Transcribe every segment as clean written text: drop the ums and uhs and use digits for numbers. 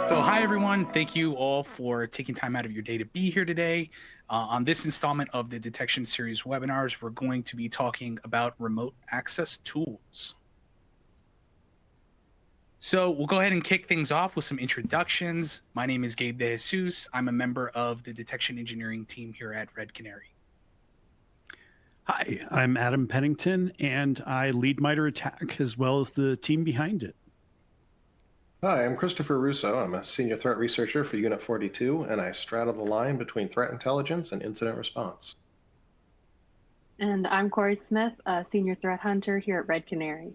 So, hi everyone. Thank you all for taking time out of your day to be here today. On this installment of the Detection Series webinars, we're going to be talking about remote access tools. So, we'll go ahead and kick things off with some introductions. My name is Gabe De Jesus. I'm a member of the detection engineering team here at Red Canary. Hi, I'm Adam Pennington, and I lead MITRE ATT&CK as well as the team behind it. Hi, I'm Christopher Russo. I'm a senior threat researcher for Unit 42, and I straddle the line between threat intelligence and incident response. And I'm Corey Smith, a senior threat hunter here at Red Canary.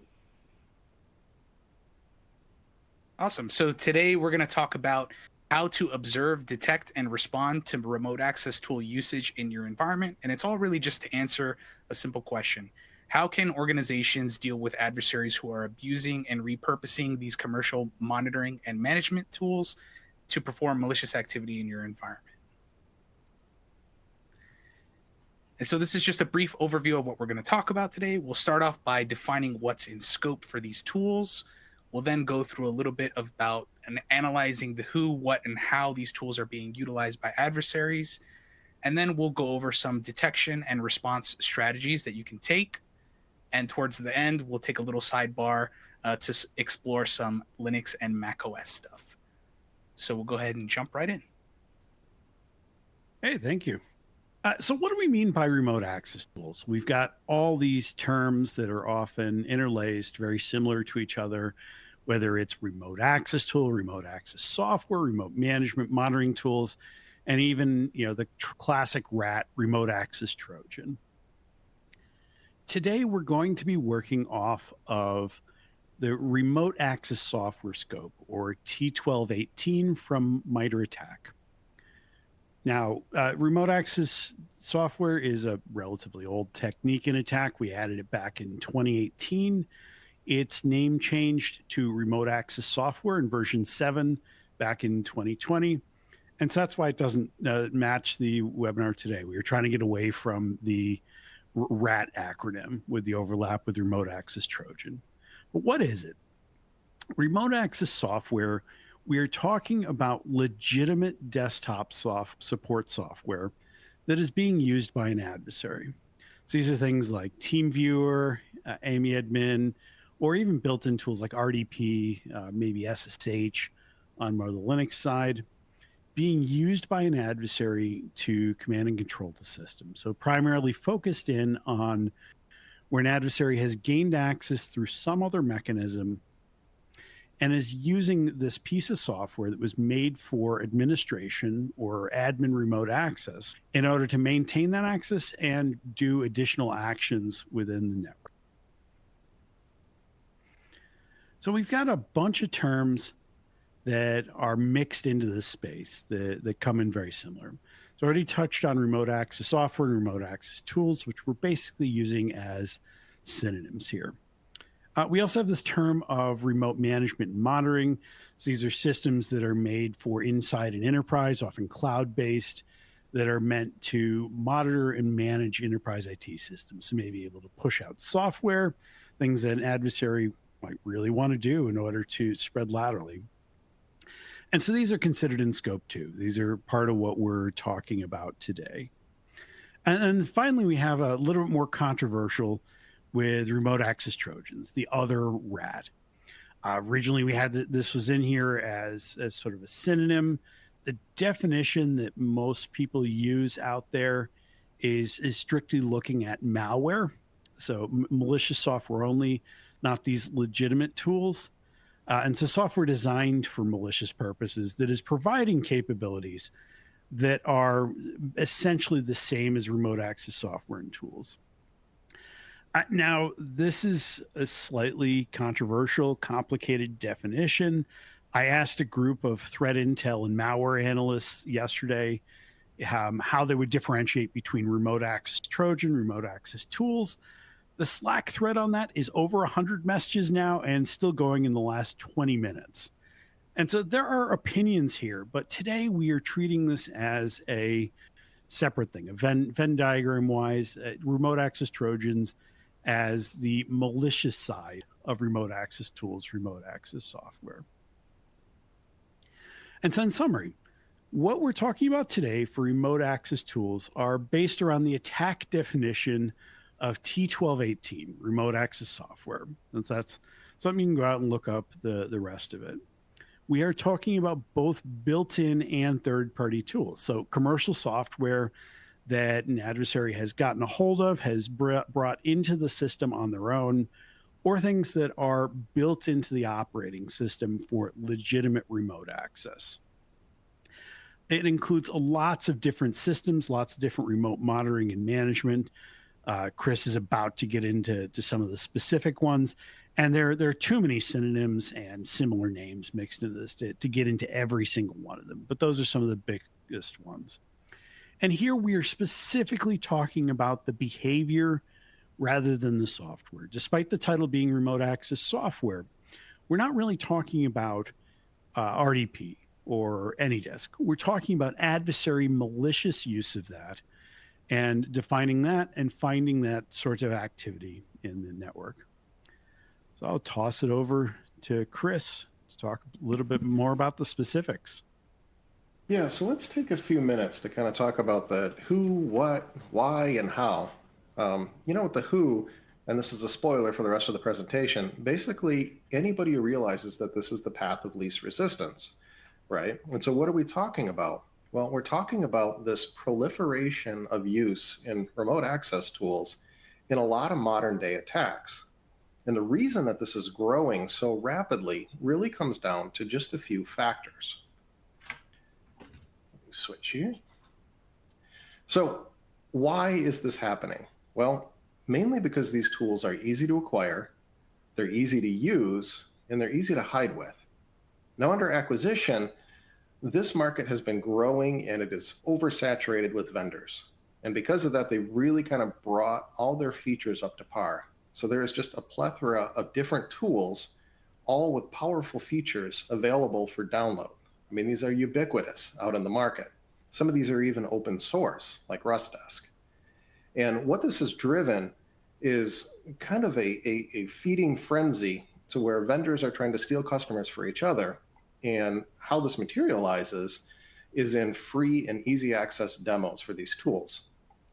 Awesome. So today we're going to talk about how to observe, detect, and respond to remote access tool usage in your environment. And it's all really just to answer a simple question. How can organizations deal with adversaries who are abusing and repurposing these commercial monitoring and management tools to perform malicious activity in your environment? And so this is just a brief overview of what we're going to talk about today. We'll start off by defining what's in scope for these tools. We'll then go through a little bit about analyzing the who, what, and how these tools are being utilized by adversaries. And then we'll go over some detection and response strategies that you can take. And towards the end, we'll take a little sidebar to explore some Linux and Mac OS stuff. So we'll go ahead and jump right in. Hey, thank you. So what do we mean by remote access tools? We've got all these terms that are often interlaced, very similar to each other, whether it's remote access tool, remote access software, remote management monitoring tools, and even the classic RAT, remote access Trojan. Today, we're going to be working off of the remote access software scope, or T1218 from MITRE ATT&CK. Now, remote access software is a relatively old technique in ATT&CK. We added it back in 2018. Its name changed to remote access software in version 7 back in 2020. And so that's why it doesn't match the webinar today. We were trying to get away from the RAT acronym with the overlap with remote access Trojan. But what is it? Remote access software, we are talking about legitimate desktop support software that is being used by an adversary. So these are things like TeamViewer, AmiAdmin, or even built-in tools like RDP, maybe SSH on more the Linux side, being used by an adversary to command and control the system. So primarily focused in on where an adversary has gained access through some other mechanism and is using this piece of software that was made for administration or admin remote access in order to maintain that access and do additional actions within the network. So we've got a bunch of terms that are mixed into this space that come in very similar. So I already touched on remote access software and remote access tools, which we're basically using as synonyms here. We also have this term of remote management and monitoring. So these are systems that are made for inside an enterprise, often cloud-based, that are meant to monitor and manage enterprise IT systems. So maybe able to push out software, things that an adversary might really want to do in order to spread laterally. And so these are considered in scope too. These are part of what we're talking about today. And then finally, we have a little bit more controversial with remote access Trojans, the other RAT. Originally, we had this was in here as sort of a synonym. The definition that most people use out there is strictly looking at malware. So malicious software only, not these legitimate tools. And so software designed for malicious purposes that is providing capabilities that are essentially the same as remote access software and tools. Now, this is a slightly controversial, complicated definition. I asked a group of threat intel and malware analysts yesterday how they would differentiate between remote access Trojan, remote access tools. The Slack thread on that is over 100 messages now and still going in the last 20 minutes. And so there are opinions here, but today we are treating this as a separate thing, a Venn diagram wise, remote access Trojans as the malicious side of remote access tools, remote access software. And so in summary, what we're talking about today for remote access tools are based around the attack definition of T1218, remote access software. And so that's something you can go out and look up the rest of it. We are talking about both built-in and third-party tools. So commercial software that an adversary has gotten a hold of, has brought into the system on their own, or things that are built into the operating system for legitimate remote access. It includes lots of different systems, lots of different remote monitoring and management. Chris is about to get into some of the specific ones. And there are too many synonyms and similar names mixed into this to get into every single one of them. But those are some of the biggest ones. And here we are specifically talking about the behavior rather than the software. Despite the title being remote access software, we're not really talking about RDP or AnyDesk. We're talking about adversary malicious use of that and defining that and finding that sort of activity in the network. So I'll toss it over to Chris to talk a little bit more about the specifics. Yeah, so let's take a few minutes to kind of talk about the who, what, why, and how. With the who, and this is a spoiler for the rest of the presentation, basically anybody who realizes that this is the path of least resistance, right? And so what are we talking about? Well, we're talking about this proliferation of use in remote access tools in a lot of modern day attacks. And the reason that this is growing so rapidly really comes down to just a few factors. Switch here. So why is this happening? Well, mainly because these tools are easy to acquire, they're easy to use, and they're easy to hide with. Now, under acquisition, this market has been growing and it is oversaturated with vendors. And because of that, they really kind of brought all their features up to par. So there is just a plethora of different tools, all with powerful features available for download. I mean, these are ubiquitous out in the market. Some of these are even open source, like RustDesk. And what this has driven is kind of a feeding frenzy to where vendors are trying to steal customers for each other. And how this materializes is in free and easy access demos for these tools.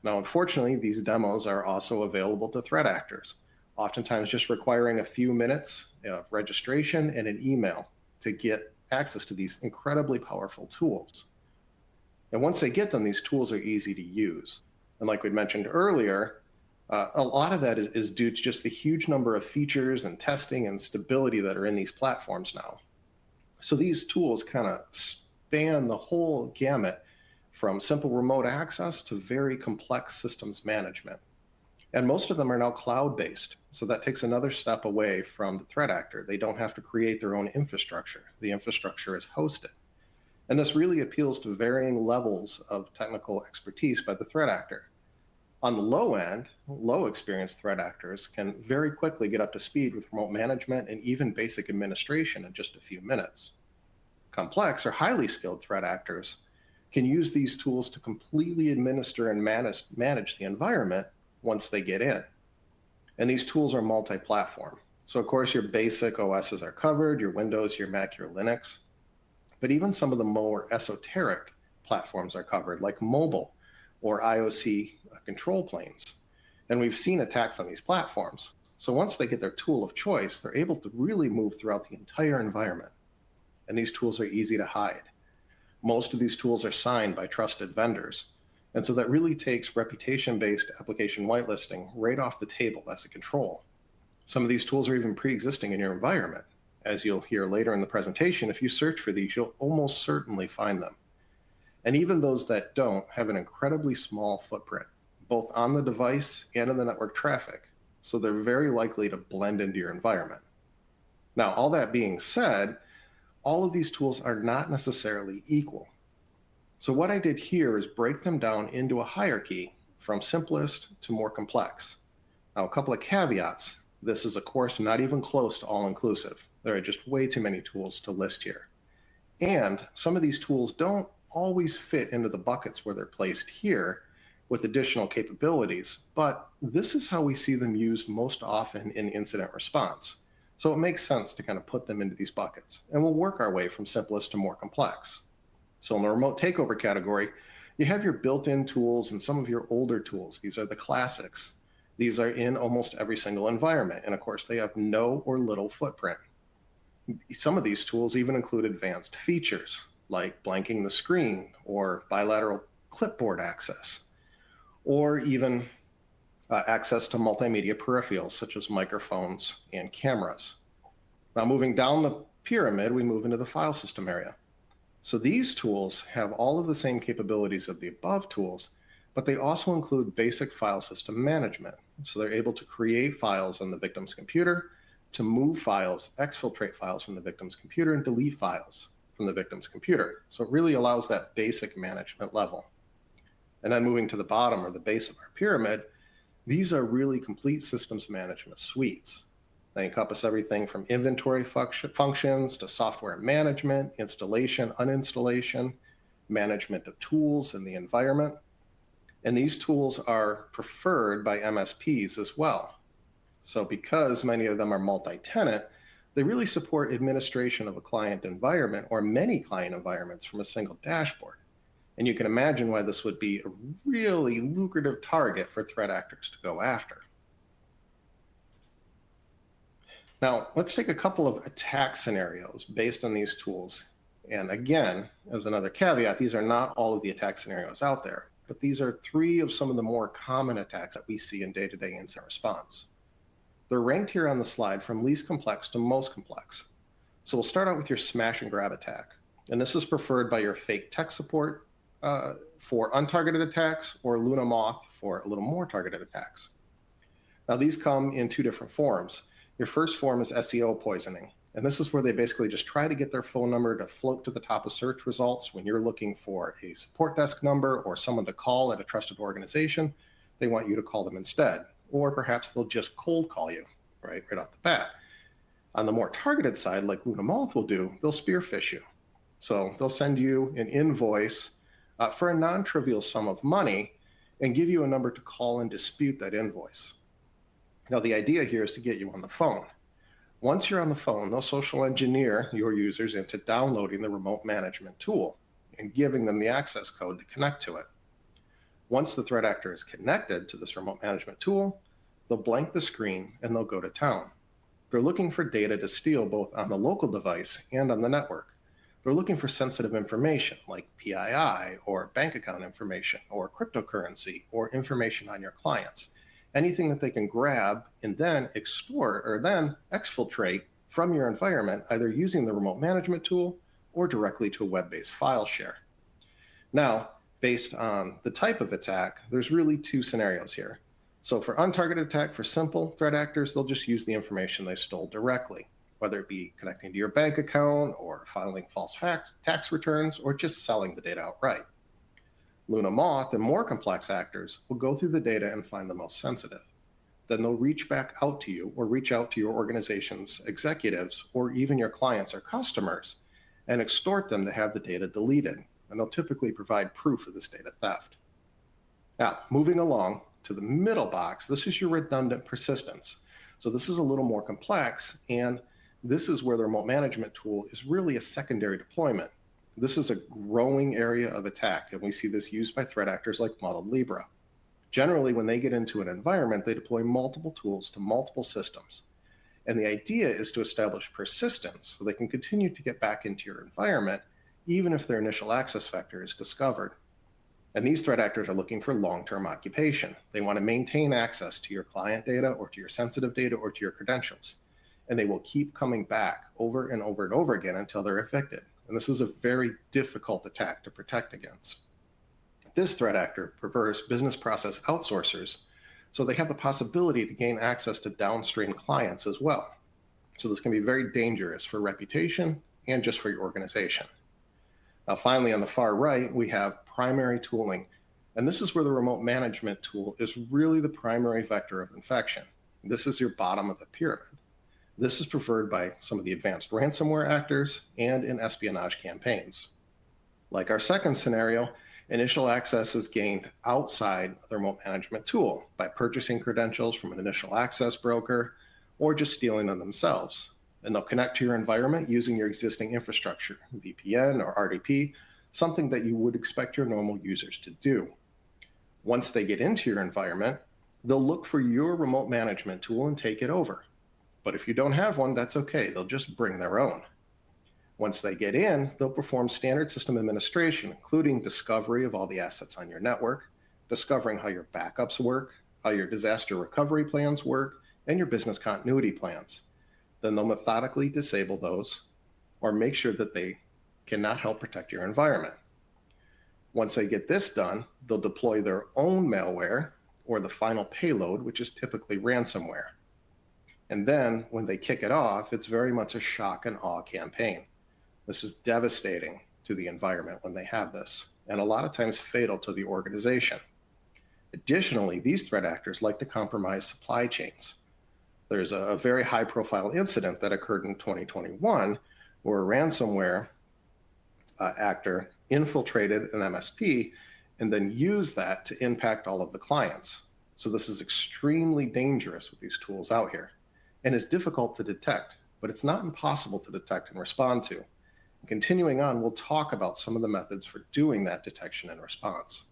Now, unfortunately, these demos are also available to threat actors, oftentimes just requiring a few minutes of registration and an email to get access to these incredibly powerful tools. And once they get them, these tools are easy to use. And like we mentioned earlier, a lot of that is due to just the huge number of features and testing and stability that are in these platforms now. So these tools kind of span the whole gamut from simple remote access to very complex systems management. And most of them are now cloud-based. So that takes another step away from the threat actor. They don't have to create their own infrastructure. The infrastructure is hosted. And this really appeals to varying levels of technical expertise by the threat actor. On the low end, low experienced threat actors can very quickly get up to speed with remote management and even basic administration in just a few minutes. Complex or highly skilled threat actors can use these tools to completely administer and manage the environment once they get in. And these tools are multi-platform. So of course your basic OSs are covered, your Windows, your Mac, your Linux, but even some of the more esoteric platforms are covered, like mobile or IOC control planes. And we've seen attacks on these platforms. So once they get their tool of choice, they're able to really move throughout the entire environment. And these tools are easy to hide. Most of these tools are signed by trusted vendors. And so that really takes reputation-based application whitelisting right off the table as a control. Some of these tools are even pre-existing in your environment. As you'll hear later in the presentation, if you search for these, you'll almost certainly find them. And even those that don't have an incredibly small footprint, both on the device and in the network traffic. So they're very likely to blend into your environment. Now, all that being said, all of these tools are not necessarily equal. So what I did here is break them down into a hierarchy from simplest to more complex. Now, a couple of caveats. This is, of course, not even close to all-inclusive. There are just way too many tools to list here. And some of these tools don't always fit into the buckets where they're placed here with additional capabilities, but this is how we see them used most often in incident response. So it makes sense to kind of put them into these buckets, and we'll work our way from simplest to more complex. So in the remote takeover category, you have your built-in tools and some of your older tools. These are the classics. These are in almost every single environment. And of course, they have no or little footprint. Some of these tools even include advanced features like blanking the screen or bilateral clipboard access, or even access to multimedia peripherals such as microphones and cameras. Now moving down the pyramid, we move into the file system area. So these tools have all of the same capabilities of the above tools, but they also include basic file system management. So they're able to create files on the victim's computer, to move files, exfiltrate files from the victim's computer, and delete files from the victim's computer. So it really allows that basic management level. And then moving to the bottom or the base of our pyramid, these are really complete systems management suites. They encompass everything from inventory functions to software management, installation, uninstallation, management of tools in the environment. And these tools are preferred by MSPs as well. So because many of them are multi-tenant, they really support administration of a client environment or many client environments from a single dashboard. And you can imagine why this would be a really lucrative target for threat actors to go after. Now, let's take a couple of attack scenarios based on these tools. And again, as another caveat, these are not all of the attack scenarios out there, but these are 3 of some of the more common attacks that we see in day-to-day incident response. They're ranked here on the slide from least complex to most complex. So we'll start out with your smash and grab attack. And this is preferred by your fake tech support for untargeted attacks, or Luna Moth for a little more targeted attacks. Now these come in 2 different forms. Your first form is SEO poisoning. And this is where they basically just try to get their phone number to float to the top of search results when you're looking for a support desk number or someone to call at a trusted organization. They want you to call them instead. Or perhaps they'll just cold call you right off the bat. On the more targeted side, like Luna Moth will do, they'll spearfish you. So they'll send you an invoice for a non-trivial sum of money and give you a number to call and dispute that invoice. Now, the idea here is to get you on the phone. Once you're on the phone, they'll social engineer your users into downloading the remote management tool and giving them the access code to connect to it. Once the threat actor is connected to this remote management tool, they'll blank the screen and they'll go to town. They're looking for data to steal both on the local device and on the network. They're looking for sensitive information like PII or bank account information or cryptocurrency or information on your clients. Anything that they can grab and then extort or then exfiltrate from your environment, either using the remote management tool or directly to a web-based file share. Now, based on the type of attack, there's really 2 scenarios here. So for untargeted attack, for simple threat actors, they'll just use the information they stole directly, whether it be connecting to your bank account or filing false tax returns or just selling the data outright. Luna Moth and more complex actors will go through the data and find the most sensitive. Then they'll reach back out to you or reach out to your organization's executives or even your clients or customers and extort them to have the data deleted. And they'll typically provide proof of this data theft. Now, moving along to the middle box, this is your redundant persistence. So this is a little more complex, and this is where the remote management tool is really a secondary deployment. This is a growing area of attack, and we see this used by threat actors like Muddled Libra. Generally, when they get into an environment, they deploy multiple tools to multiple systems. And the idea is to establish persistence so they can continue to get back into your environment, even if their initial access vector is discovered. And these threat actors are looking for long-term occupation. They want to maintain access to your client data or to your sensitive data or to your credentials. And they will keep coming back over and over and over again until they're evicted. And this is a very difficult attack to protect against. This threat actor prefers business process outsourcers, so they have the possibility to gain access to downstream clients as well. So this can be very dangerous for reputation and just for your organization. Now, finally, on the far right, we have primary tooling. And this is where the remote management tool is really the primary vector of infection. This is your bottom of the pyramid. This is preferred by some of the advanced ransomware actors and in espionage campaigns. Like our second scenario, initial access is gained outside of the remote management tool by purchasing credentials from an initial access broker or just stealing them themselves. And they'll connect to your environment using your existing infrastructure, VPN or RDP, something that you would expect your normal users to do. Once they get into your environment, they'll look for your remote management tool and take it over. But if you don't have one, that's okay. They'll just bring their own. Once they get in, they'll perform standard system administration, including discovery of all the assets on your network, discovering how your backups work, how your disaster recovery plans work, and your business continuity plans. Then they'll methodically disable those or make sure that they cannot help protect your environment. Once they get this done, they'll deploy their own malware or the final payload, which is typically ransomware. And then when they kick it off, it's very much a shock and awe campaign. This is devastating to the environment when they have this, and a lot of times fatal to the organization. Additionally, these threat actors like to compromise supply chains. There's a very high-profile incident that occurred in 2021 where a ransomware actor infiltrated an MSP and then used that to impact all of the clients. So this is extremely dangerous with these tools out here and is difficult to detect, but it's not impossible to detect and respond to. And continuing on, we'll talk about some of the methods for doing that detection and response.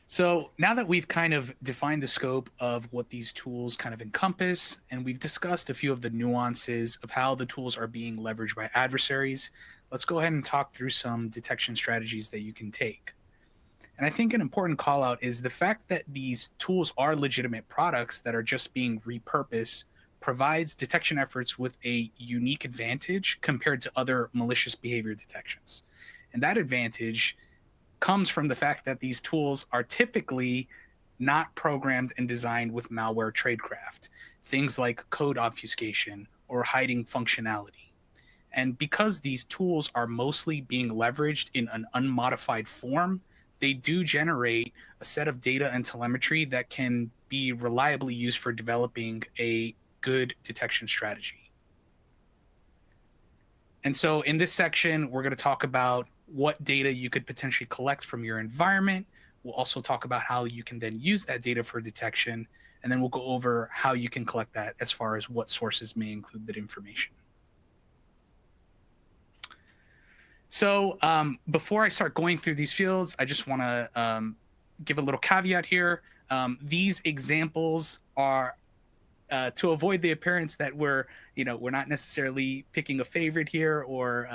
So now that we've kind of defined the scope of what these tools kind of encompass, and we've discussed a few of the nuances of how the tools are being leveraged by adversaries, let's go ahead and talk through some detection strategies that you can take. And I think an important call out is the fact that these tools are legitimate products that are just being repurposed provides detection efforts with a unique advantage compared to other malicious behavior detections. And that advantage comes from the fact that these tools are typically not programmed and designed with malware tradecraft, things like code obfuscation or hiding functionality. And because these tools are mostly being leveraged in an unmodified form, they do generate a set of data and telemetry that can be reliably used for developing a good detection strategy. And so in this section, we're going to talk about what data you could potentially collect from your environment. We'll also talk about how you can then use that data for detection. And then we'll go over how you can collect that as far as what sources may include that information. So before I start going through these fields, I just want to give a little caveat here. These examples are to avoid the appearance that we're not necessarily picking a favorite here or,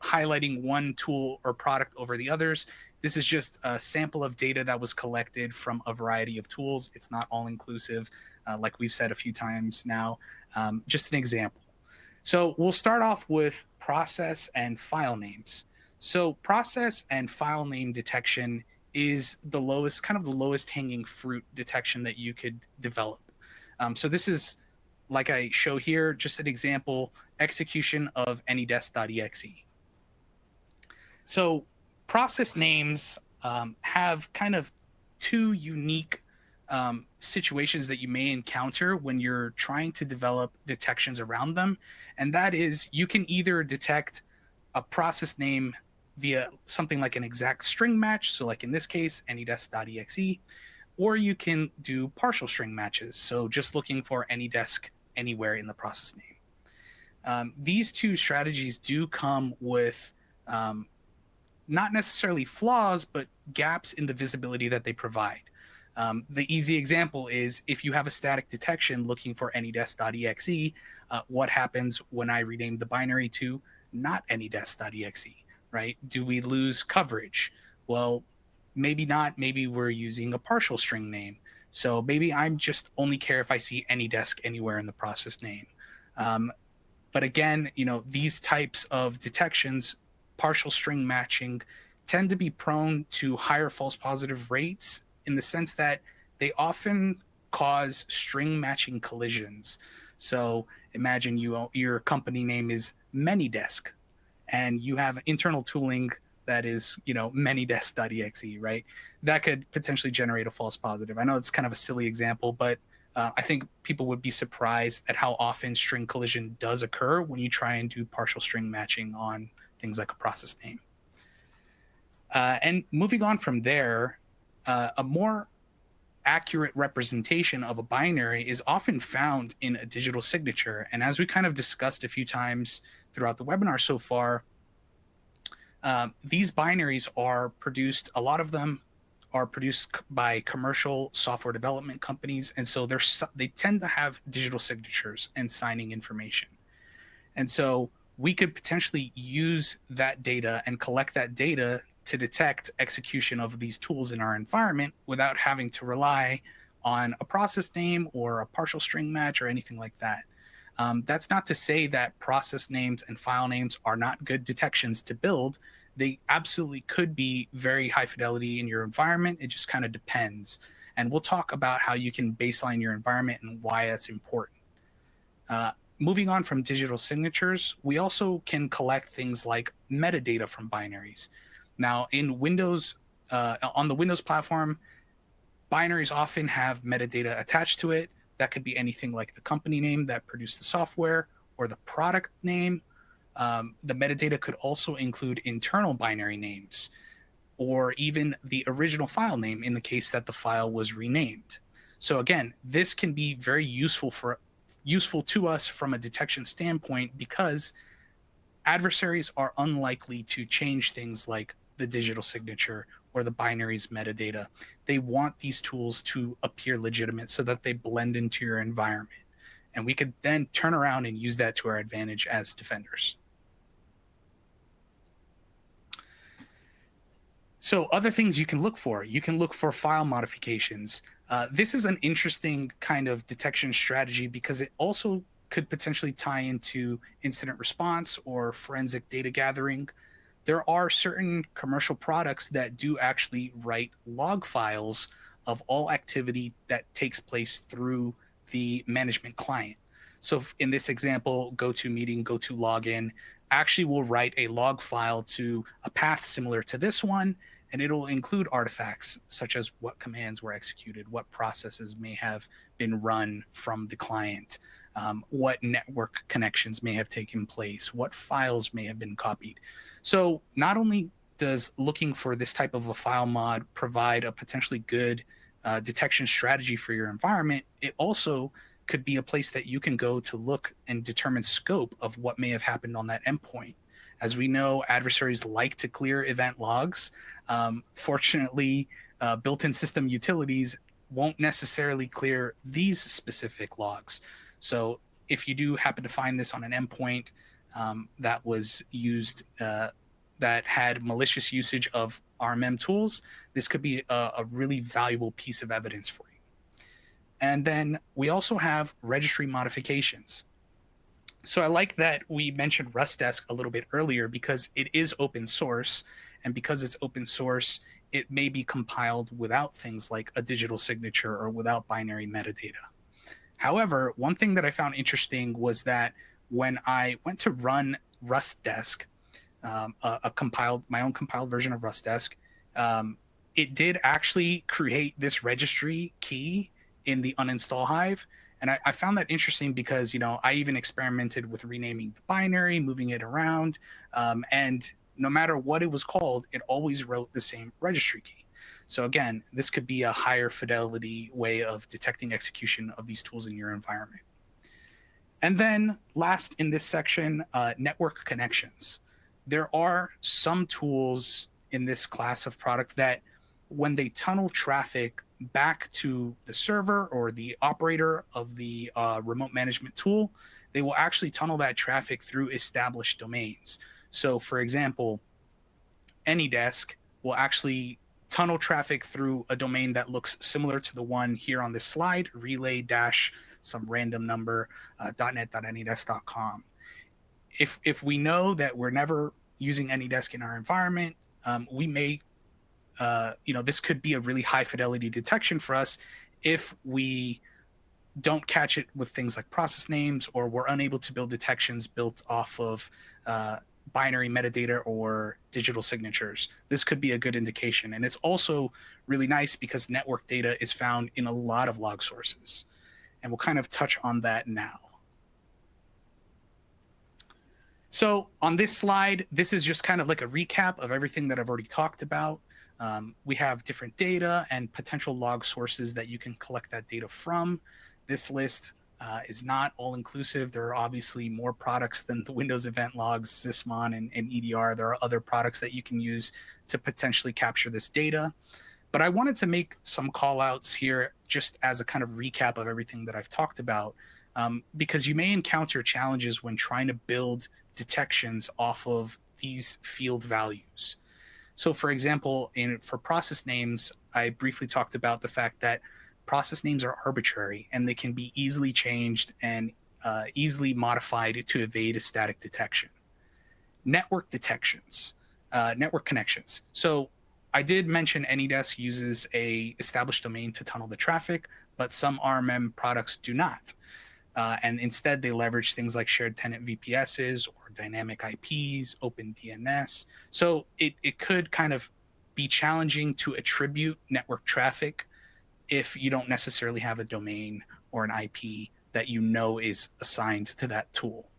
highlighting one tool or product over the others. This is just a sample of data that was collected from a variety of tools. It's not all inclusive, like we've said a few times now, just an example. So we'll start off with process and file names. So process and file name detection is the lowest hanging fruit detection that you could develop. So this is, like I show here, just an example execution of anydesk.exe. So process names have kind of two unique situations that you may encounter when you're trying to develop detections around them. And that is, you can either detect a process name via something like an exact string match. So like in this case, anydesk.exe, or you can do partial string matches. So just looking for anydesk anywhere in the process name. These two strategies do come with not necessarily flaws, but gaps in the visibility that they provide. The easy example is if you have a static detection looking for anydesk.exe, what happens when I rename the binary to not anydesk.exe, right? Do we lose coverage? Well, maybe not. Maybe we're using a partial string name. So maybe I'm just only care if I see anydesk anywhere in the process name. But again, these types of detections, partial string matching, tend to be prone to higher false positive rates in the sense that they often cause string matching collisions. So imagine your company name is Manydesk, and you have internal tooling that is, manydesk.exe, right? That could potentially generate a false positive. I know it's kind of a silly example, but I think people would be surprised at how often string collision does occur when you try and do partial string matching on things like a process name. And moving on from there, a more accurate representation of a binary is often found in a digital signature. And as we kind of discussed a few times throughout the webinar so far, these binaries are produced, a lot of them are produced by commercial software development companies. And so they tend to have digital signatures and signing information. And so we could potentially use that data and collect that data to detect execution of these tools in our environment without having to rely on a process name or a partial string match or anything like that. That's not to say that process names and file names are not good detections to build. They absolutely could be very high fidelity in your environment. It just kind of depends. And we'll talk about how you can baseline your environment and why that's important. Moving on from digital signatures, we also can collect things like metadata from binaries. Now, in Windows, on the Windows platform, binaries often have metadata attached to it. That could be anything like the company name that produced the software or the product name. The metadata could also include internal binary names or even the original file name in the case that the file was renamed. So again, this can be very useful to us from a detection standpoint because adversaries are unlikely to change things like the digital signature or the binary's metadata. They want these tools to appear legitimate so that they blend into your environment. And we could then turn around and use that to our advantage as defenders. So other things you can look for file modifications. This is an interesting kind of detection strategy because it also could potentially tie into incident response or forensic data gathering. There are certain commercial products that do actually write log files of all activity that takes place through the management client. So in this example, GoToMeeting, GoToLogin actually will write a log file to a path similar to this one, and it'll include artifacts such as what commands were executed, what processes may have been run from the client, what network connections may have taken place, what files may have been copied. So not only does looking for this type of a file mod provide a potentially good detection strategy for your environment, it also could be a place that you can go to look and determine scope of what may have happened on that endpoint. As we know, adversaries like to clear event logs. Fortunately, built-in system utilities won't necessarily clear these specific logs. So if you do happen to find this on an endpoint that was used, that had malicious usage of RMM tools, this could be a really valuable piece of evidence for you. And then we also have registry modifications. So I like that we mentioned RustDesk a little bit earlier because it is open source. And because it's open source, it may be compiled without things like a digital signature or without binary metadata. However, one thing that I found interesting was that when I went to run RustDesk, my own compiled version of RustDesk, it did actually create this registry key in the uninstall hive. And I found that interesting because, I even experimented with renaming the binary, moving it around. And no matter what it was called, it always wrote the same registry key. So again, this could be a higher fidelity way of detecting execution of these tools in your environment. And then last in this section, network connections. There are some tools in this class of product that when they tunnel traffic back to the server or the operator of the remote management tool, they will actually tunnel that traffic through established domains. So for example, AnyDesk will actually tunnel traffic through a domain that looks similar to the one here on this slide, relay dash some random number, .net.anydesk.com. If we know that we're never using AnyDesk in our environment, we may this could be a really high fidelity detection for us if we don't catch it with things like process names, or we're unable to build detections built off of binary metadata or digital signatures. This could be a good indication. And it's also really nice because network data is found in a lot of log sources. And we'll kind of touch on that now. So on this slide, this is just kind of like a recap of everything that I've already talked about. We have different data and potential log sources that you can collect that data from. This list is not all inclusive. There are obviously more products than the Windows event logs, Sysmon, and EDR. There are other products that you can use to potentially capture this data. But I wanted to make some call outs here just as a kind of recap of everything that I've talked about, because you may encounter challenges when trying to build detections off of these field values. So for example, for process names, I briefly talked about the fact that process names are arbitrary and they can be easily changed and easily modified to evade a static detection. Network detections, network connections. So I did mention AnyDesk uses a established domain to tunnel the traffic, but some RMM products do not. And instead, they leverage things like shared tenant VPSs or dynamic IPs, open DNS. So it could kind of be challenging to attribute network traffic if you don't necessarily have a domain or an IP that you know is assigned to that tool.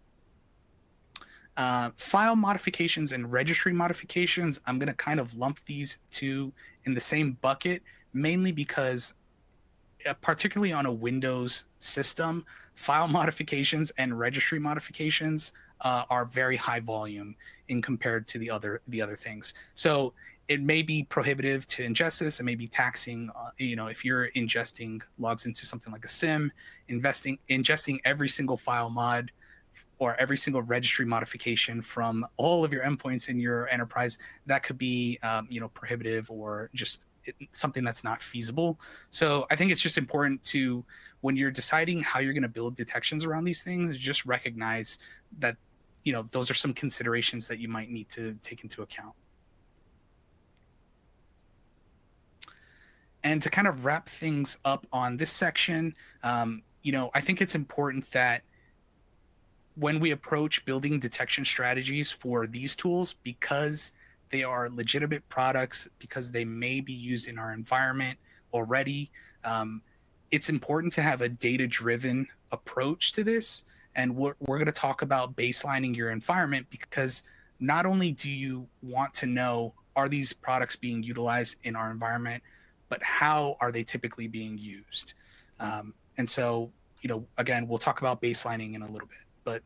File modifications and registry modifications, I'm going to kind of lump these two in the same bucket, mainly because particularly on a Windows system, file modifications and registry modifications are very high volume in compared to the other things. So it may be prohibitive to ingest this. It may be taxing. If you're ingesting logs into something like a SIM, ingesting every single file mod or every single registry modification from all of your endpoints in your enterprise, that could be prohibitive or just something that's not feasible. So I think it's just important to, when you're deciding how you're going to build detections around these things, just recognize that those are some considerations that you might need to take into account. And to kind of wrap things up on this section, I think it's important that when we approach building detection strategies for these tools, because they are legitimate products, because they may be used in our environment already, it's important to have a data-driven approach to this. And we're going to talk about baselining your environment, because not only do you want to know, are these products being utilized in our environment, but how are they typically being used? And so, again, we'll talk about baselining in a little bit. But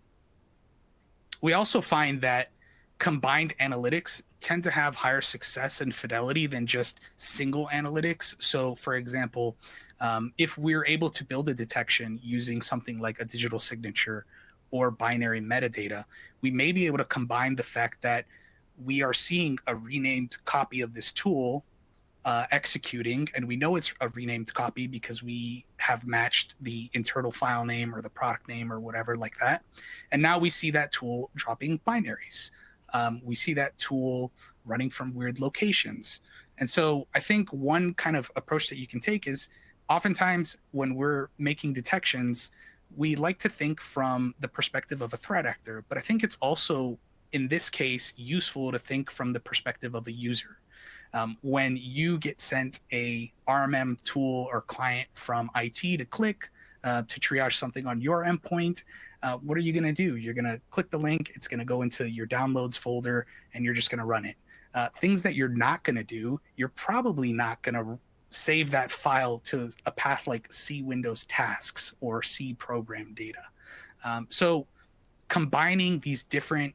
we also find that combined analytics tend to have higher success and fidelity than just single analytics. So, for example, if we're able to build a detection using something like a digital signature or binary metadata, we may be able to combine the fact that we are seeing a renamed copy of this tool executing, and we know it's a renamed copy because we have matched the internal file name or the product name or whatever like that. And now we see that tool dropping binaries. We see that tool running from weird locations. And so I think one kind of approach that you can take is, oftentimes when we're making detections, we like to think from the perspective of a threat actor, but I think it's also, in this case, useful to think from the perspective of a user. When you get sent a RMM tool or client from IT to click to triage something on your endpoint, what are you going to do? You're going to click the link. It's going to go into your downloads folder, and you're just going to run it. Things that you're not going to do, you're probably not going to save that file to a path like C Windows tasks or C program data. So combining these different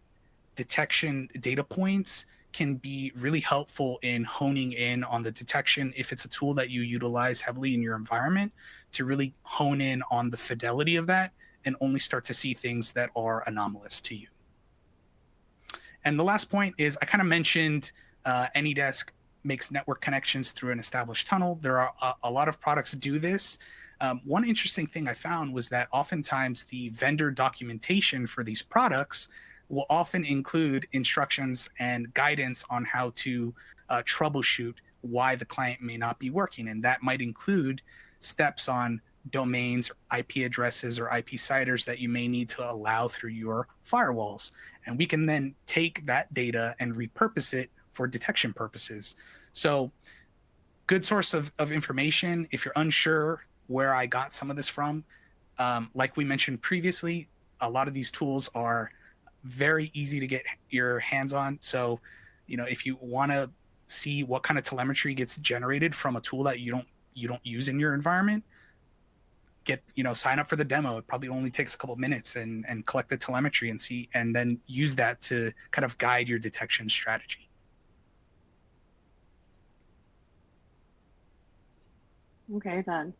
detection data points can be really helpful in honing in on the detection if it's a tool that you utilize heavily in your environment, to really hone in on the fidelity of that and only start to see things that are anomalous to you. And the last point is, I kind of mentioned AnyDesk makes network connections through an established tunnel. There are a lot of products do this. One interesting thing I found was that oftentimes the vendor documentation for these products will often include instructions and guidance on how to troubleshoot why the client may not be working. And that might include steps on domains, IP addresses, or IP CIDRs that you may need to allow through your firewalls. And we can then take that data and repurpose it for detection purposes. So good source of information. If you're unsure where I got some of this from, like we mentioned previously, a lot of these tools are very easy to get your hands on. So, if you want to see what kind of telemetry gets generated from a tool that you don't use in your environment. Get, sign up for the demo. It probably only takes a couple of minutes, and collect the telemetry and see, and then use that to kind of guide your detection strategy. Okay, then.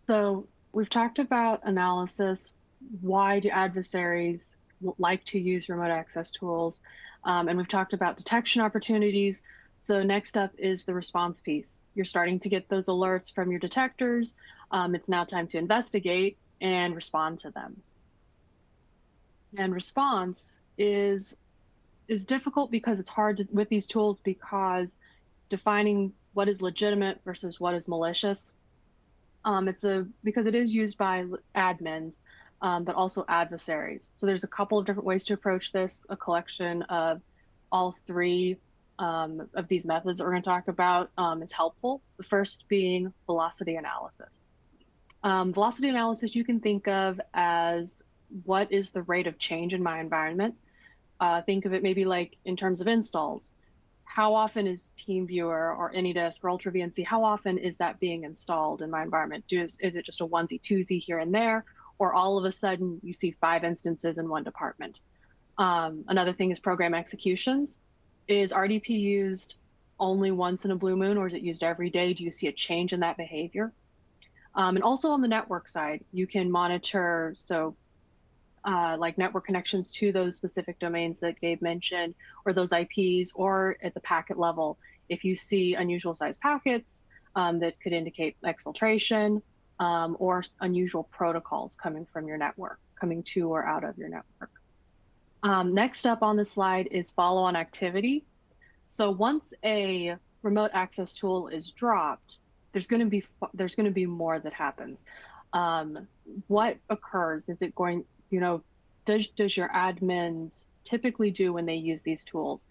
So we've talked about analysis. Why do adversaries like to use remote access tools? And we've talked about detection opportunities. So next up is the response piece. You're starting to get those alerts from your detectors. It's now time to investigate and respond to them. And response is difficult because it's hard with these tools, because defining what is legitimate versus what is malicious. Because it is used by admins, but also adversaries. So there's a couple of different ways to approach this. A collection of all three of these methods that we're going to talk about is helpful. The first being velocity analysis. Velocity analysis you can think of as, what is the rate of change in my environment? Think of it maybe like in terms of installs. How often is TeamViewer or AnyDesk or Ultra VNC, how often is that being installed in my environment? Is it just a onesie twosie here and there, or all of a sudden you see 5 instances in one department? Another thing is program executions. Is RDP used only once in a blue moon, or is it used every day? Do you see a change in that behavior? And also on the network side, you can monitor, like network connections to those specific domains that Gabe mentioned, or those IPs, or at the packet level, if you see unusual sized packets that could indicate exfiltration, or unusual protocols coming from your network, coming to or out of your network. Next up on the slide is follow-on activity. So once a remote access tool is dropped, there's going to be more that happens. What occurs? Is it going, does your admins typically do when they use these tools?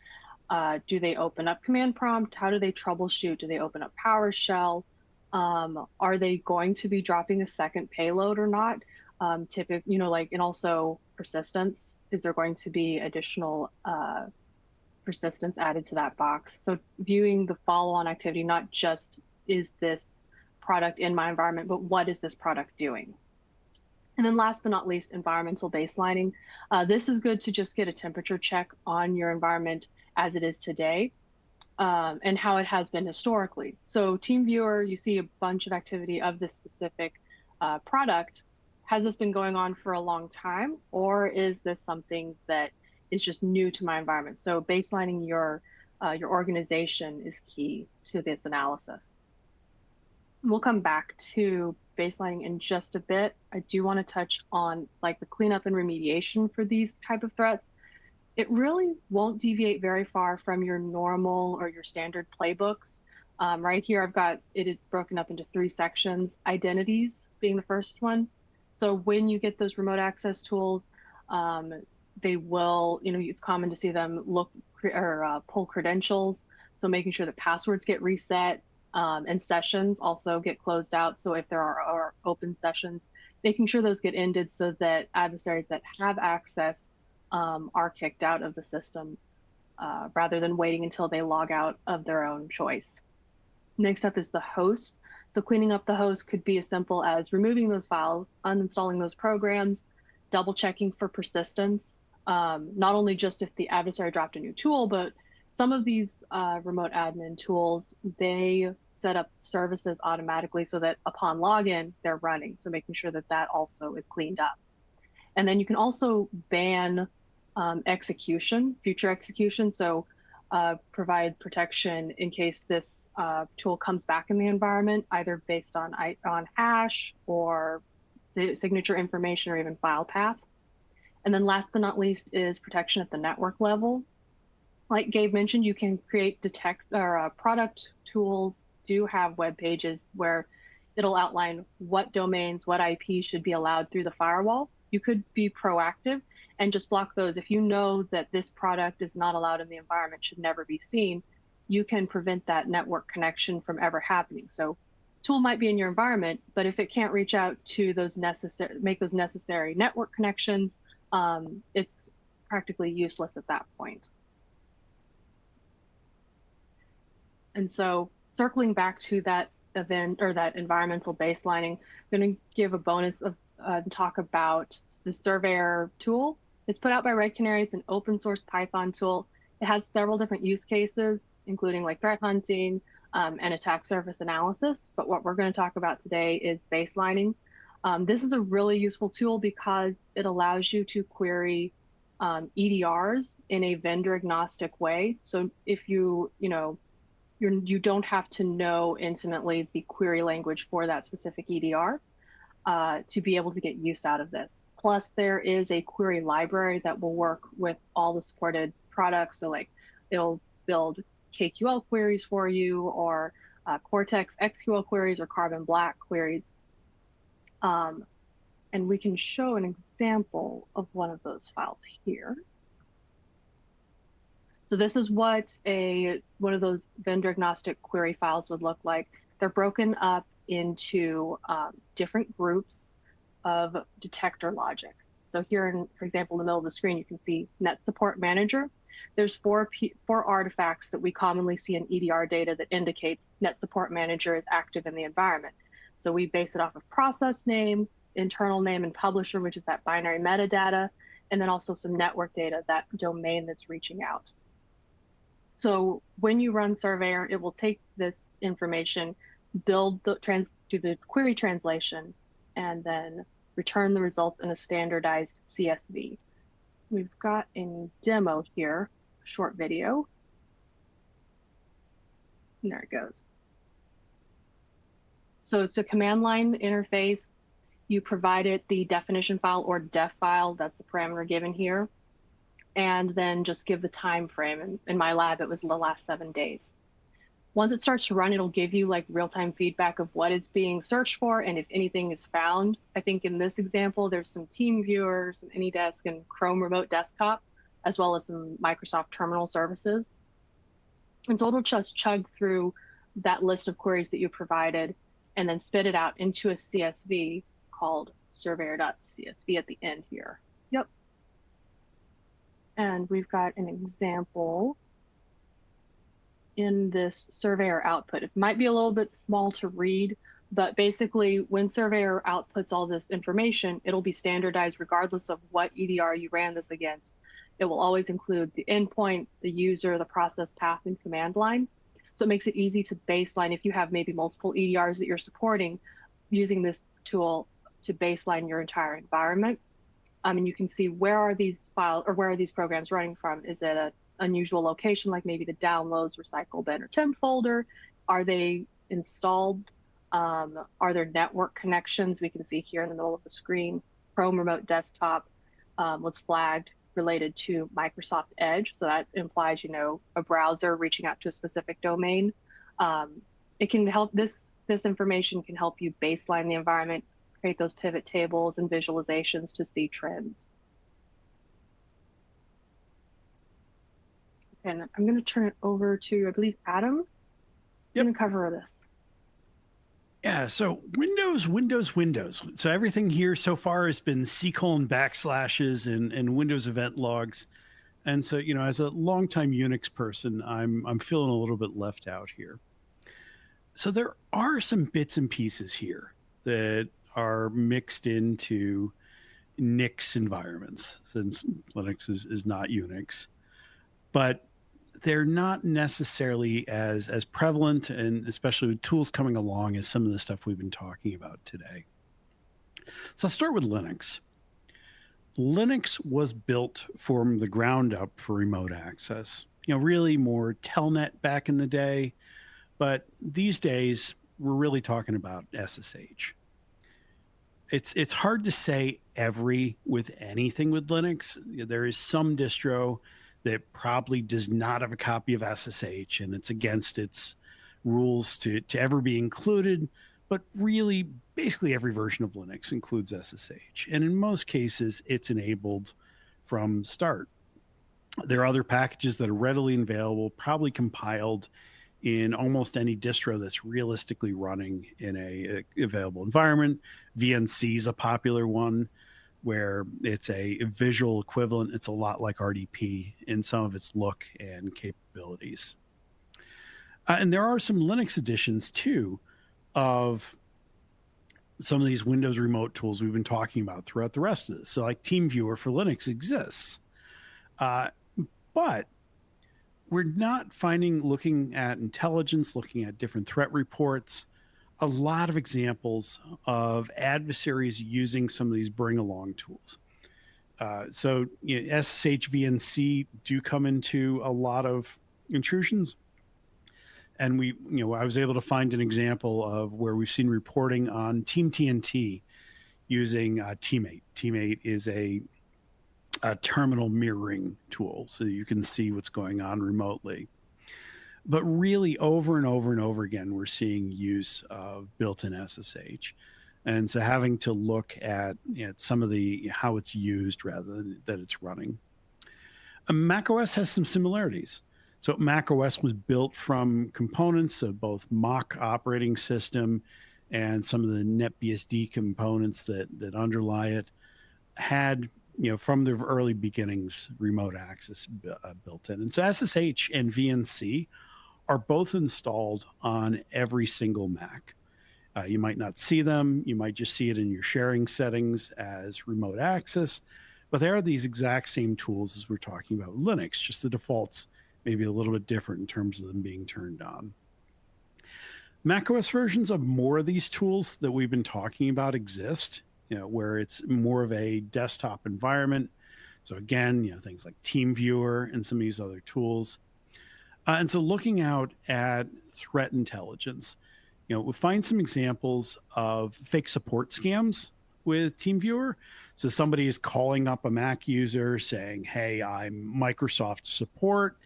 Do they open up command prompt? How do they troubleshoot? Do they open up PowerShell? Are they going to be dropping a second payload or not? And also persistence. Is there going to be additional persistence added to that box? So viewing the follow-on activity, not just is this product in my environment, but what is this product doing? And then last but not least, environmental baselining. This is good to just get a temperature check on your environment as it is today, and how it has been historically. So TeamViewer, you see a bunch of activity of this specific product. Has this been going on for a long time, or is this something that is just new to my environment? So baselining your organization is key to this analysis. We'll come back to baselining in just a bit. I do want to touch on like the cleanup and remediation for these type of threats. It really won't deviate very far from your normal or your standard playbooks. Right here, I've got it broken up into 3 sections, identities being the first one. So when you get those remote access tools, they will, it's common to see them look or pull credentials. So making sure that passwords get reset, and sessions also get closed out. So if there are open sessions, making sure those get ended so that adversaries that have access are kicked out of the system, rather than waiting until they log out of their own choice. Next up is the host. So cleaning up the host could be as simple as removing those files, uninstalling those programs, double checking for persistence, not only just if the adversary dropped a new tool, but some of these remote admin tools, they set up services automatically so that upon login, they're running. So making sure that that also is cleaned up. And then you can also ban execution, future execution. So provide protection in case this tool comes back in the environment, either based on hash or signature information or even file path. And then last but not least is protection at the network level. Like Gabe mentioned, you can create product tools do have web pages where it'll outline what domains, what IP should be allowed through the firewall. You could be proactive and just block those. If you know that this product is not allowed in the environment, should never be seen, you can prevent that network connection from ever happening. So tool might be in your environment, but if it can't reach out to make those necessary network connections, it's practically useless at that point. And so circling back to that event or that environmental baselining, I'm going to give a bonus of talk about the Surveyor tool. It's put out by Red Canary. It's an open source Python tool. It has several different use cases, including like threat hunting and attack surface analysis. But what we're going to talk about today is baselining. This is a really useful tool because it allows you to query EDRs in a vendor agnostic way. So if you don't have to know intimately the query language for that specific EDR to be able to get use out of this. Plus, there is a query library that will work with all the supported products. So like it'll build KQL queries for you, or Cortex XQL queries, or Carbon Black queries. And we can show an example of one of those files here. So this is what one of those vendor agnostic query files would look like. They're broken up into different groups of detector logic. So here, for example, in the middle of the screen, you can see NetSupport Manager. There's four artifacts that we commonly see in EDR data that indicates NetSupport Manager is active in the environment. So we base it off of process name, internal name, and publisher, which is that binary metadata, and then also some network data, that domain that's reaching out. So when you run Surveyor, it will take this information, do the query translation, and then return the results in a standardized CSV. We've got a demo here, a short video. And there it goes. So it's a command line interface. You provide it the definition file or def file, that's the parameter given here, and then just give the time frame. In my lab, it was the last 7 days. Once it starts to run, it'll give you like real-time feedback of what is being searched for and if anything is found. I think in this example, there's some TeamViewer, some AnyDesk, and Chrome Remote Desktop, as well as some Microsoft Terminal services. And so it'll just chug through that list of queries that you provided and then spit it out into a CSV called surveyor.csv at the end here. Yep. And we've got an example in this Surveyor output. It might be a little bit small to read, but basically when Surveyor outputs all this information, it'll be standardized regardless of what EDR you ran this against. It will always include the endpoint, the user, the process path, and command line. So it makes it easy to baseline if you have maybe multiple EDRs that you're supporting, using this tool to baseline your entire environment. And you can see where are these files or where are these programs running from? Is it an unusual location, like maybe the downloads, recycle bin, or temp folder? Are they installed? Are there network connections? We can see here in the middle of the screen, Chrome Remote Desktop was flagged related to Microsoft Edge. So that implies, a browser reaching out to a specific domain. It can help, this information can help you baseline the environment, create those pivot tables and visualizations to see trends. And I'm going to turn it over to, I believe, Adam. Yep. Going to cover this. Yeah, so Windows. So everything here so far has been C:\\\/ and Windows event logs. And so, as a longtime Unix person, I'm feeling a little bit left out here. So there are some bits and pieces here that are mixed into Nix environments, since Linux is not Unix, but they're not necessarily as prevalent, and especially with tools coming along, as some of the stuff we've been talking about today. So I'll start with Linux. Linux was built from the ground up for remote access, really more telnet back in the day, but these days we're really talking about SSH. It's hard to say with anything with Linux. There is some distro that probably does not have a copy of SSH, and it's against its rules to ever be included. But really, basically every version of Linux includes SSH. And in most cases, it's enabled from start. There are other packages that are readily available, probably compiled in almost any distro that's realistically running in a available environment. VNC is a popular one, where it's a visual equivalent. It's a lot like RDP in some of its look and capabilities. And there are some Linux editions too of some of these Windows remote tools we've been talking about throughout the rest of this. So like TeamViewer for Linux exists. But we're not finding, looking at intelligence, looking at different threat reports, a lot of examples of adversaries using some of these bring along tools. So SSH VNC do come into a lot of intrusions. And I was able to find an example of where we've seen reporting on Team TNT using Teammate. Teammate is a terminal mirroring tool, so you can see what's going on remotely. But really, over and over and over again, we're seeing use of built-in SSH. And so having to look at some of the how it's used rather than that it's running. macOS has some similarities. So macOS was built from components of both Mach operating system and some of the NetBSD components that underlie it, had from the early beginnings remote access built in. And so SSH and VNC are both installed on every single Mac. You might not see them. You might just see it in your sharing settings as remote access, but they are these exact same tools as we're talking about with Linux, just the defaults maybe a little bit different in terms of them being turned on. macOS versions of more of these tools that we've been talking about exist, where it's more of a desktop environment. So again, things like TeamViewer and some of these other tools. And so looking out at threat intelligence, we find some examples of fake support scams with TeamViewer. So somebody is calling up a Mac user saying, hey, I'm Microsoft support.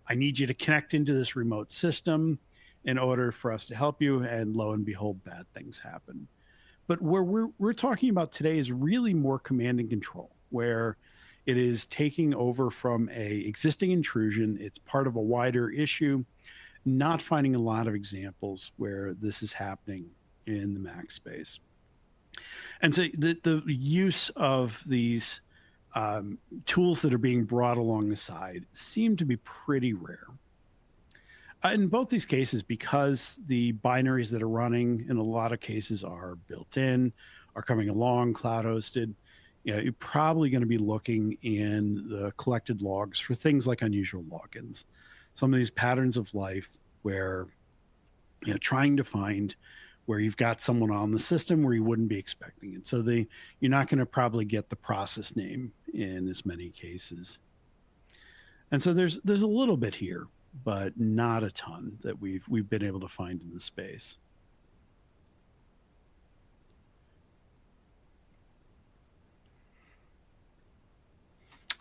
I need you to connect into this remote system in order for us to help you. And lo and behold, bad things happen. But where we're talking about today is really more command and control, where it is taking over from a existing intrusion. It's part of a wider issue, not finding a lot of examples where this is happening in the Mac space. And so the use of these tools that are being brought along the side seem to be pretty rare. In both these cases, because the binaries that are running in a lot of cases are built in, are coming along, cloud hosted, you're probably going to be looking in the collected logs for things like unusual logins. Some of these patterns of life where trying to find where you've got someone on the system where you wouldn't be expecting it. So you're not going to probably get the process name in as many cases. And so there's a little bit here, but not a ton that we've been able to find in the space.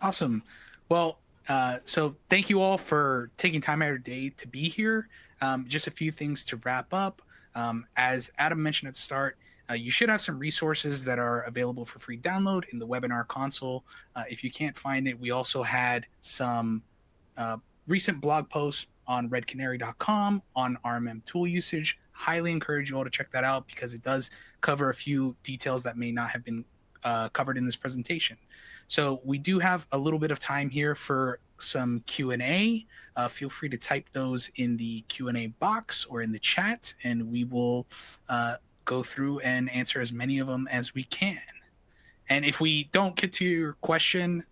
Awesome. Well, so thank you all for taking time out of your day to be here. Just a few things to wrap up. As Adam mentioned at the start, you should have some resources that are available for free download in the webinar console. If you can't find it, we also had some recent blog posts on redcanary.com on RMM tool usage. Highly encourage you all to check that out because it does cover a few details that may not have been covered in this presentation. So we do have a little bit of time here for some Q&A. Feel free to type those in the Q&A box or in the chat, and we will go through and answer as many of them as we can. And if we don't get to your question,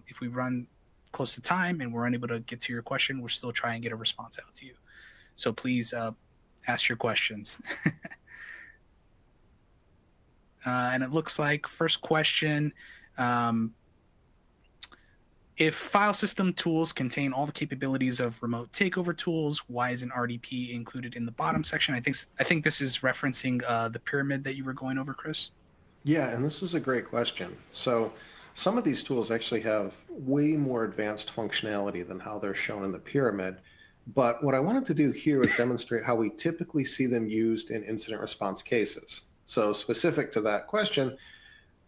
if we run close to time and we're unable to get to your question, we'll still try and get a response out to you. So please ask your questions. And it looks like first question, if file system tools contain all the capabilities of remote takeover tools, why isn't RDP included in the bottom section? I think this is referencing the pyramid that you were going over, Chris. Yeah, and this is a great question. So some of these tools actually have way more advanced functionality than how they're shown in the pyramid. But what I wanted to do here was demonstrate how we typically see them used in incident response cases. So specific to that question,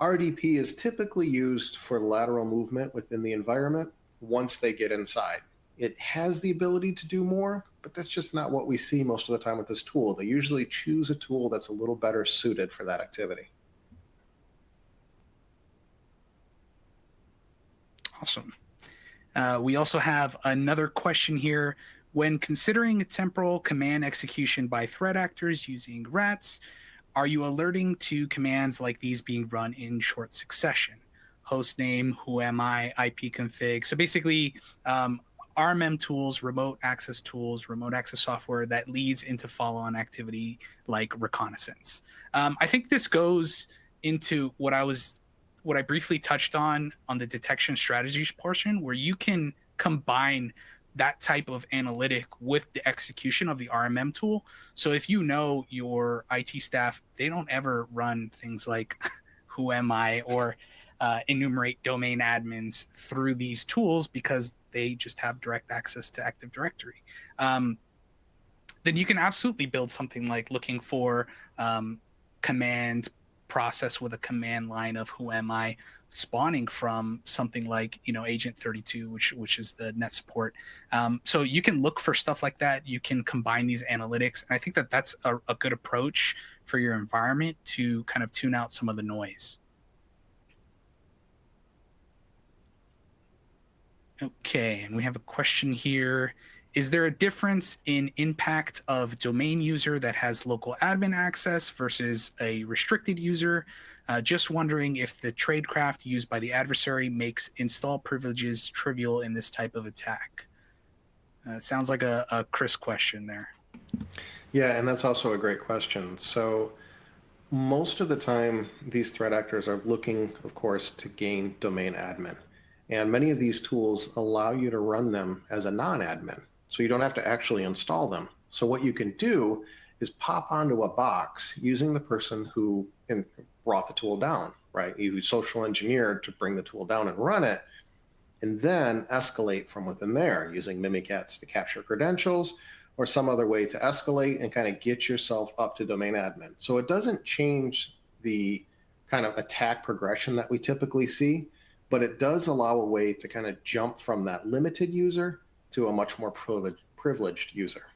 RDP is typically used for lateral movement within the environment once they get inside. It has the ability to do more, but that's just not what we see most of the time with this tool. They usually choose a tool that's a little better suited for that activity. Awesome. We also have another question here. When considering temporal command execution by threat actors using RATs, are you alerting to commands like these being run in short succession? Hostname, who am I, IP config. So basically, RMM tools, remote access software that leads into follow-on activity like reconnaissance. I think this goes into what I briefly touched on the detection strategies portion, where you can combine that type of analytic with the execution of the RMM tool. So if you know your IT staff, they don't ever run things like who am I or enumerate domain admins through these tools because they just have direct access to Active Directory. Then you can absolutely build something like looking for command process with a command line of who am I, spawning from something like Agent 32, which is the NetSupport. So you can look for stuff like that. You can combine these analytics, and I think that that's a good approach for your environment to kind of tune out some of the noise. Okay, and we have a question here. Is there a difference in impact of domain user that has local admin access versus a restricted user? Just wondering if the tradecraft used by the adversary makes install privileges trivial in this type of attack. Sounds like a Chris question there. Yeah, and that's also a great question. So most of the time, these threat actors are looking, of course, to gain domain admin. And many of these tools allow you to run them as a non-admin. So you don't have to actually install them. So what you can do is pop onto a box using the person who brought the tool down, right? You social engineered to bring the tool down and run it, and then escalate from within there using Mimikatz to capture credentials or some other way to escalate and kind of get yourself up to domain admin. So it doesn't change the kind of attack progression that we typically see, but it does allow a way to kind of jump from that limited user to a much more privileged user.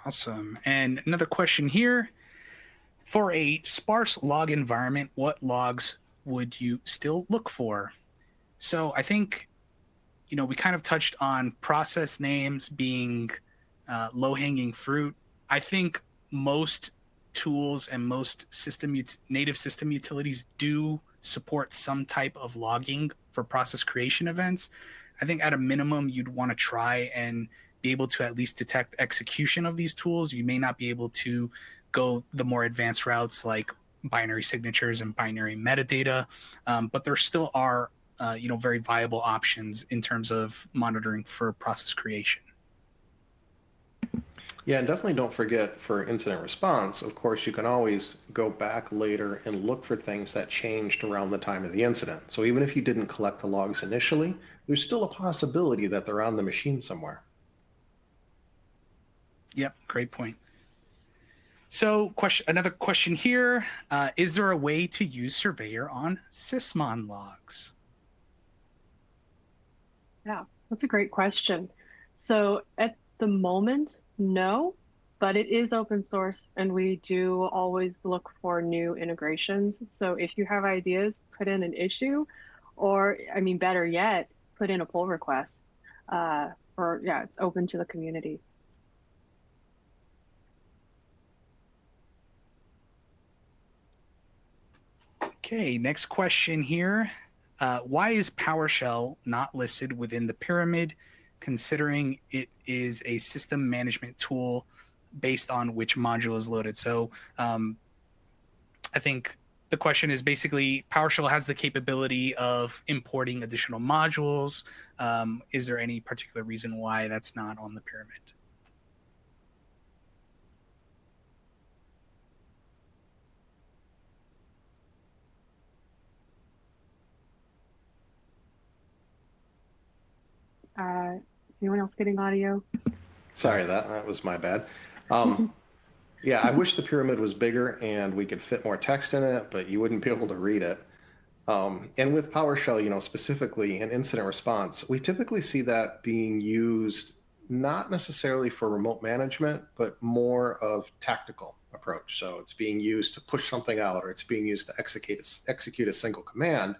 Awesome. And another question here. For a sparse log environment, what logs would you still look for? So I think, we kind of touched on process names being low-hanging fruit. I think most tools and most native system utilities do support some type of logging for process creation events. I think at a minimum, you'd want to try and be able to at least detect execution of these tools. You may not be able to go the more advanced routes like binary signatures and binary metadata, but there still are very viable options in terms of monitoring for process creation. Yeah, and definitely don't forget for incident response, of course, you can always go back later and look for things that changed around the time of the incident. So even if you didn't collect the logs initially, there's still a possibility that they're on the machine somewhere. Yep, great point. So another question here. Is there a way to use Surveyor on sysmon logs? Yeah, that's a great question. So at the moment, no, but it is open source and we do always look for new integrations. So if you have ideas, put in an issue, or better yet, put in a pull request. It's open to the community. Okay, next question here. Why is PowerShell not listed within the pyramid, considering it is a system management tool based on which module is loaded? So I think the question is basically PowerShell has the capability of importing additional modules. Is there any particular reason why that's not on the pyramid? Anyone else getting audio? Sorry, that was my bad. Yeah, I wish the pyramid was bigger and we could fit more text in it, but you wouldn't be able to read it. And with PowerShell, specifically in incident response, we typically see that being used not necessarily for remote management, but more of tactical approach. So it's being used to push something out, or it's being used to execute a single command.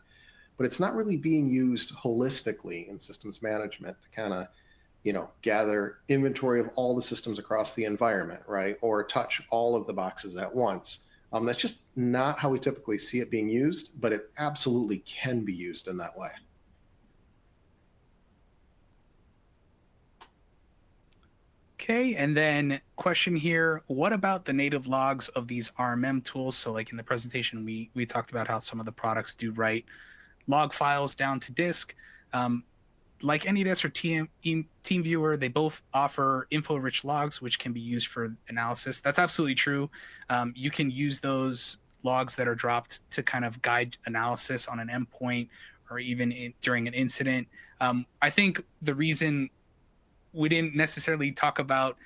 but it's not really being used holistically in systems management to kind of, gather inventory of all the systems across the environment, right? Or touch all of the boxes at once. That's just not how we typically see it being used, but it absolutely can be used in that way. Okay, and then question here, what about the native logs of these RMM tools? So like in the presentation, we talked about how some of the products do write log files down to disk. Like AnyDesk or TeamViewer, they both offer info-rich logs, which can be used for analysis. That's absolutely true. You can use those logs that are dropped to kind of guide analysis on an endpoint or even during an incident. I think the reason we didn't necessarily talk about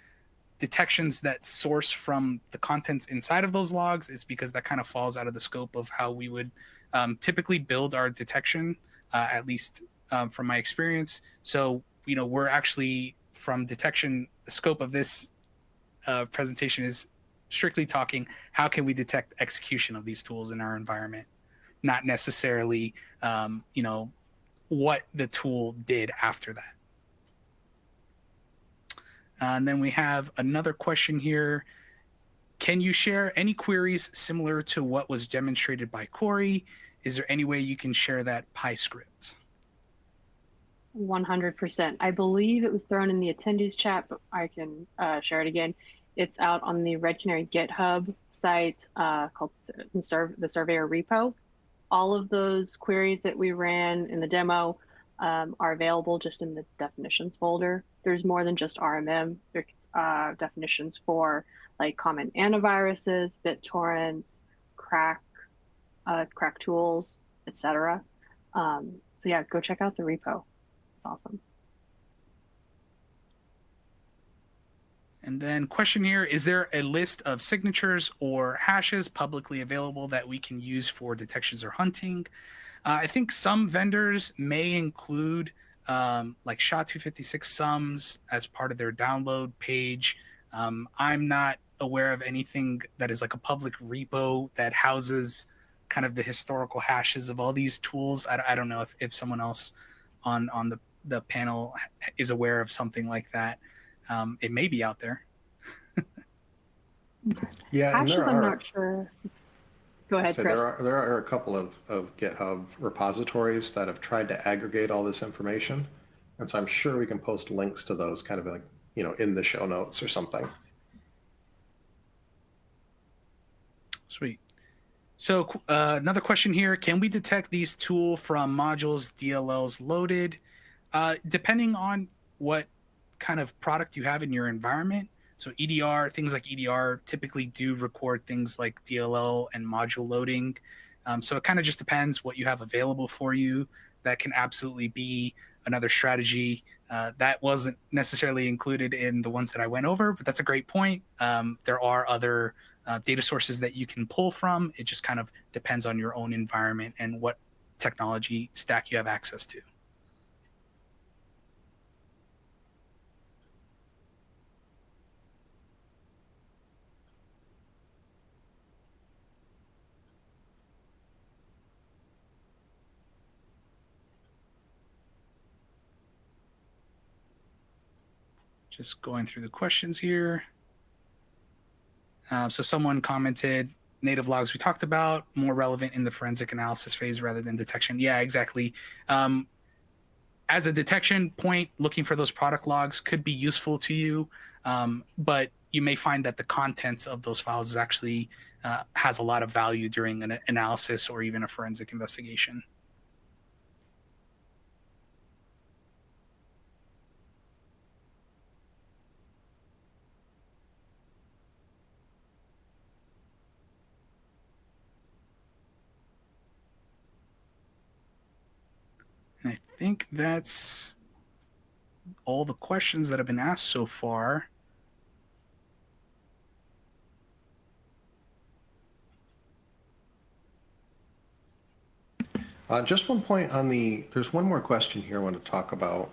detections that source from the contents inside of those logs is because that kind of falls out of the scope of how we would typically build our detection, at least from my experience. So, we're actually from detection, the scope of this presentation is strictly talking, how can we detect execution of these tools in our environment? Not necessarily, what the tool did after that. And then we have another question here. Can you share any queries similar to what was demonstrated by Corey? Is there any way you can share that PyScript? 100%. I believe it was thrown in the attendees chat, but I can share it again. It's out on the Red Canary GitHub site called the Surveyor repo. All of those queries that we ran in the demo are available just in the definitions folder. There's more than just RMM. There's definitions for like common antiviruses, BitTorrents, crack tools, etc. So yeah, go check out the repo. It's awesome. And then question here, is there a list of signatures or hashes publicly available that we can use for detections or hunting? I think some vendors may include like SHA-256 sums as part of their download page. I'm not aware of anything that is like a public repo that houses kind of the historical hashes of all these tools. I don't know if someone else on the panel is aware of something like that. It may be out there. Yeah, hashes, and I'm not sure. Go ahead, so Chris. There are a couple of GitHub repositories that have tried to aggregate all this information. And so I'm sure we can post links to those kind of like, in the show notes or something. Sweet. So another question here, can we detect these tools from modules, DLLs loaded? Depending on what kind of product you have in your environment. So EDR, things like EDR typically do record things like DLL and module loading. So it kind of just depends what you have available for you. That can absolutely be another strategy. That wasn't necessarily included in the ones that I went over, but that's a great point. There are other data sources that you can pull from. It just kind of depends on your own environment and what technology stack you have access to. Just going through the questions here. So someone commented, native logs we talked about, more relevant in the forensic analysis phase rather than detection. Yeah, exactly. As a detection point, looking for those product logs could be useful to you, but you may find that the contents of those files is actually has a lot of value during an analysis or even a forensic investigation. And I think that's all the questions that have been asked so far. Just one point on there's one more question here I want to talk about.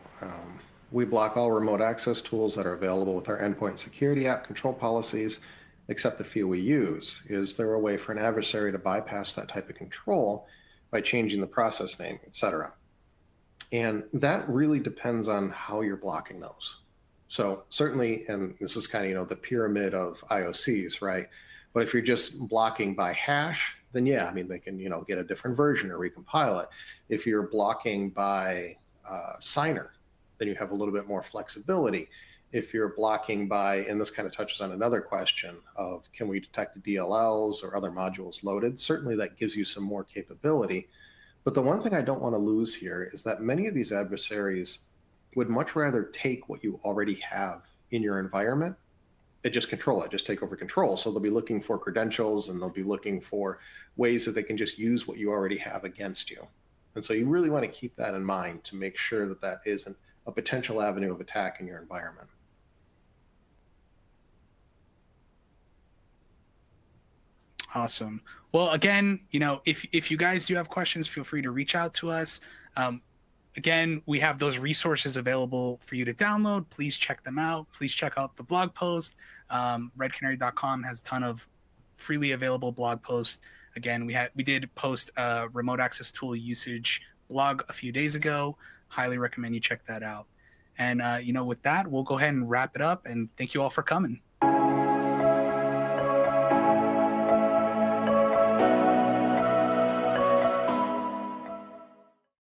We block all remote access tools that are available with our endpoint security app control policies, except the few we use. Is there a way for an adversary to bypass that type of control by changing the process name, etc. And that really depends on how you're blocking those. So certainly, and this is kind of, the pyramid of IOCs, right? But if you're just blocking by hash, then yeah, I mean, they can, get a different version or recompile it. If you're blocking by signer, then you have a little bit more flexibility. If you're blocking by, and this kind of touches on another question of, can we detect DLLs or other modules loaded? Certainly that gives you some more capability. But the one thing I don't want to lose here is that many of these adversaries would much rather take what you already have in your environment and just control it, just take over control. So they'll be looking for credentials and they'll be looking for ways that they can just use what you already have against you. And so you really want to keep that in mind to make sure that that isn't a potential avenue of attack in your environment. Awesome. Well, again, if you guys do have questions, feel free to reach out to us. Again, we have those resources available for you to download. Please check them out. Please check out the blog post. Redcanary.com has a ton of freely available blog posts. Again, we did post a remote access tool usage blog a few days ago. Highly recommend you check that out. And with that, we'll go ahead and wrap it up. And thank you all for coming.